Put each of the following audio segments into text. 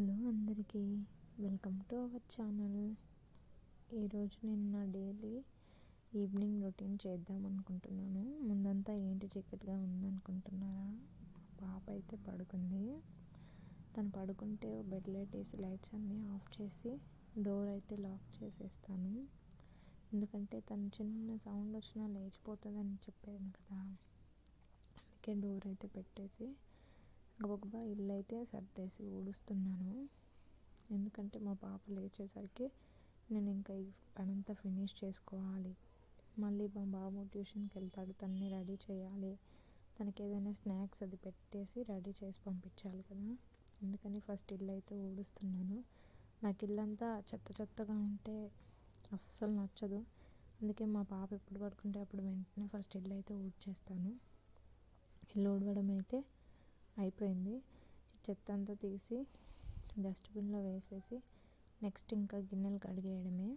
Hello అందరికీ, welcome to our channel. ఈరోజు నేను నా డైలీ ఈవినింగ్ రొటీన్ చేద్దాం అనుకుంటున్నాను. ముందంతా ఏంటి చీకటిగా ఉందనుకుంటున్నారా? పాప అయితే పడుకుంది. తను పడుకుంటే బెడ్ లైట్ వేసి లైట్స్ అన్నీ ఆఫ్ చేసి డోర్ అయితే లాక్ చేసేస్తాను. ఎందుకంటే తను చిన్న సౌండ్ వచ్చినా లేచిపోతుందని చెప్పాను కదా, అందుకే డోర్ అయితే పెట్టేసి గబగబా ఇల్లు అయితే సర్దేసి ఊడుస్తున్నాను. ఎందుకంటే మా పాప లేచేసరికి నేను ఇంకా ఈ పనంతా ఫినిష్ చేసుకోవాలి. మళ్ళీ మా బాబు ట్యూషన్కి వెళ్తాడు, తనని రెడీ చేయాలి. తనకి ఏదైనా స్నాక్స్ అది పెట్టేసి రెడీ చేసి పంపించాలి కదా, అందుకని ఫస్ట్ ఇల్లు అయితే ఊడుస్తున్నాను. నాకు ఇల్లంతా చెత్త చెత్తగా ఉంటే అస్సలు నచ్చదు. అందుకే మా పాప ఎప్పుడు పడుకుంటే అప్పుడు వెంటనే ఫస్ట్ ఇల్లు అయితే ఊడ్చేస్తాను. ఇల్లు ఊడవడం అయితే అయిపోయింది. చెత్త అంతా తీసి డస్ట్బిన్లో వేసేసి నెక్స్ట్ ఇంకా గిన్నెలు కడిగేయడమే.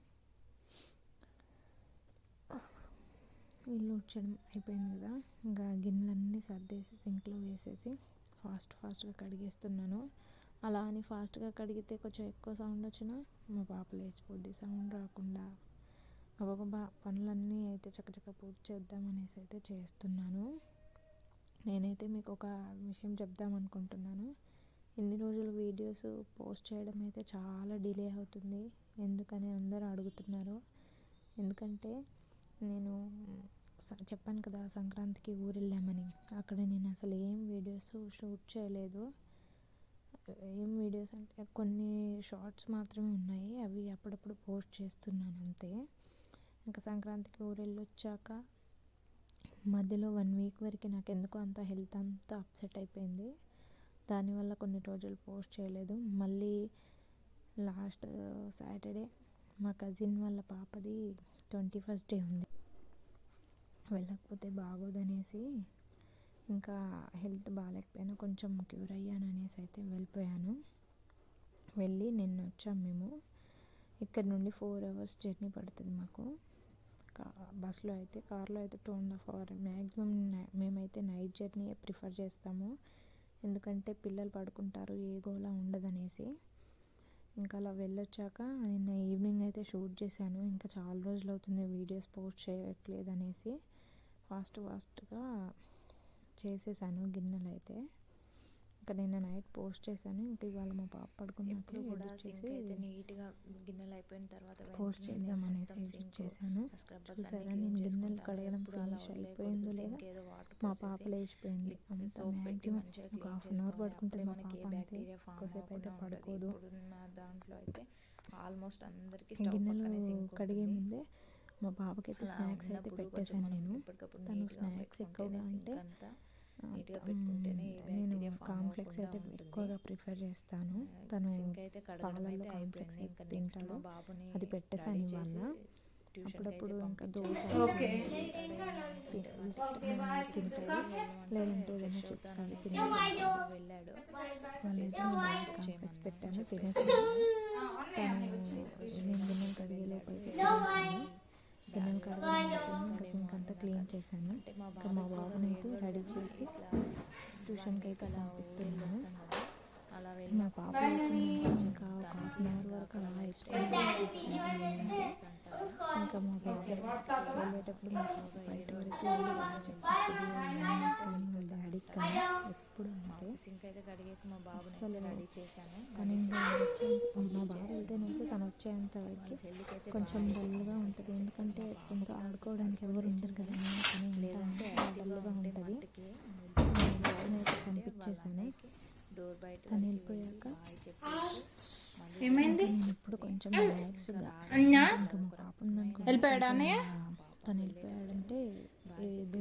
ఇల్లు ఊడ్చడం అయిపోయింది కదా, ఇంకా గిన్నెలన్నీ సర్దేసి సింక్లో వేసేసి ఫాస్ట్గా కడిగేస్తున్నాను. అలా అని ఫాస్ట్గా కడిగితే కొంచెం ఎక్కువ సౌండ్ వచ్చినా మా పాప లేచిపోద్ది. సౌండ్ రాకుండా గబగబా పనులన్నీ అయితే చకచక పూర్తి చేద్దామనేసి అయితే చేస్తున్నాను. నేనైతే మీకు ఒక విషయం చెప్దాం అనుకుంటున్నాను. ఇన్ని రోజులు వీడియోస్ పోస్ట్ చేయడం అయితే చాలా డిలే అవుతుంది. ఎందుకని అందరూ అడుగుతున్నారు. ఎందుకంటే నేను చెప్పాను కదా, సంక్రాంతికి ఊరు వెళ్ళామని. అక్కడ నేను అసలు ఏం వీడియోస్ షూట్ చేయలేదు. ఏం వీడియోస్ అంటే కొన్ని షార్ట్స్ మాత్రమే ఉన్నాయి, అవి అప్పుడప్పుడు పోస్ట్ చేస్తున్నాను అంతే. ఇంకా సంక్రాంతికి ఊరు వెళ్ళొచ్చాక మధ్యలో 1 వీక్ వరకు నాకు ఎందుకో అంత హెల్త్ అంతా అప్సెట్ అయిపోయింది. దానివల్ల కొన్ని రోజులు పోస్ట్ చేయలేదు. మళ్ళీ లాస్ట్ సాటర్డే మా కజిన్ వాళ్ళ పాపది 21st డే ఉంది. వెళ్ళకపోతే బాగోదనేసి, ఇంకా హెల్త్ బాగాలేకపోయినా కొంచెం క్యూర్ అయ్యాను అనేసి అయితే వెళ్ళిపోయాను. వెళ్ళి నిన్న వచ్చాము మేము. ఇక్కడ నుండి 4 hours జర్నీ పడుతుంది మాకు. బస్సులో అయితే, కార్లో అయితే 2.5 hours. మ్యాక్సిమం మేమైతే నైట్ జర్నీ ప్రిఫర్ చేస్తాము. ఎందుకంటే పిల్లలు పడుకుంటారు, ఏ గోలా ఉండదనేసి. ఇంకా అలా వెళ్ళొచ్చాక నిన్న ఈవినింగ్ అయితే షూట్ చేశాను. ఇంకా చాలా రోజులు అవుతుంది వీడియోస్ పోస్ట్ చేయట్లేదు అనేసి ఫాస్ట్గా చేసేసాను గిన్నెలు అయితే. ఇంకా నిన్న నైట్ పోస్ట్ చేశాను. ఇంకా ఇవాళ మా పాప పడుకున్నప్పుడు కూడా చేసి నీట్గా గిన్నెలు అయిపోయిన తర్వాత పోస్ట్ చేద్దాం అనేసి ఎడిట్ చేశాను. చూసారా, నేను గిన్నెలు కడగడం ఫినిష్ అయిపోయిందో లేదా, మా పాప లేచిపోయింది. అంత మ్యాక్సిమం ఒక 1/2 hour పడుకుంటుంది మా పాప, అంతే. ఎక్కువసేపు అయితే పడుకోదు. దాంట్లో అయితే ఆల్మోస్ట్ అందరికీ గిన్నెలు కడిగే ముందే మా పాపకి అయితే స్నాక్స్ అయితే పెట్టేశాను నేను. తను స్నాక్స్ ఎక్కువగా అంటే నేను కాన్ఫ్లెక్స్ అయితే ఎక్కువగా ప్రిఫర్ చేస్తాను. తను పాలల్లో కాన్ఫ్లెక్స్ అయితే తింటాడు, అది పెట్టేసాను ఇవాళ. అప్పుడప్పుడు ఇంకా దోశ తింటాడు, లేదంటే ఏదైనా చిప్స్ అవి తినేసి వెళ్ళాడు. వాళ్ళైతే కాన్ఫ్లెక్స్ పెట్టాను, తినేసాను. తను నేను గిన్నెలు కడిగే లోపు అయితే తినేసాను. గిన్నెలు కడగడం అయిపోయింది. ఇంకా సింక్ అంతా క్లీన్ చేశాను. ఇంకా మా బాబుని అయితే రెడీ చేసి ట్యూషన్కి అయితే పంపిస్తున్నాను. మా పాప ఇంకా ఒక 1/2 hour వరకు అలా అయిపోయింది. ఇంకా మా బాబు వెళ్ళేటప్పుడు మా పాప బయట వరకు చెప్పిస్తుంది. కానీ వాళ్ళ డాడీకి కానీ ఎప్పుడు అంతే. అసలు తను ఇంకా మా బాబు వెళ్తేనైతే తను వచ్చేంత వరకు కొంచెం డల్గా ఉంటుంది. ఎందుకంటే ఇంకా ఆడుకోవడానికి ఎవరు ఉండరు కదా, తను అంటే డల్గా ఉంటుంది. బాబుని అయితే పంపించేసాను. తను వెళ్ళిపోయాక ఏమైంది, నేను ఇప్పుడు కొంచెం రిలాక్స్గా ఇంకా మా పాప ఉందనుకో, తను వెళ్ళిపోయాడంటే ఏది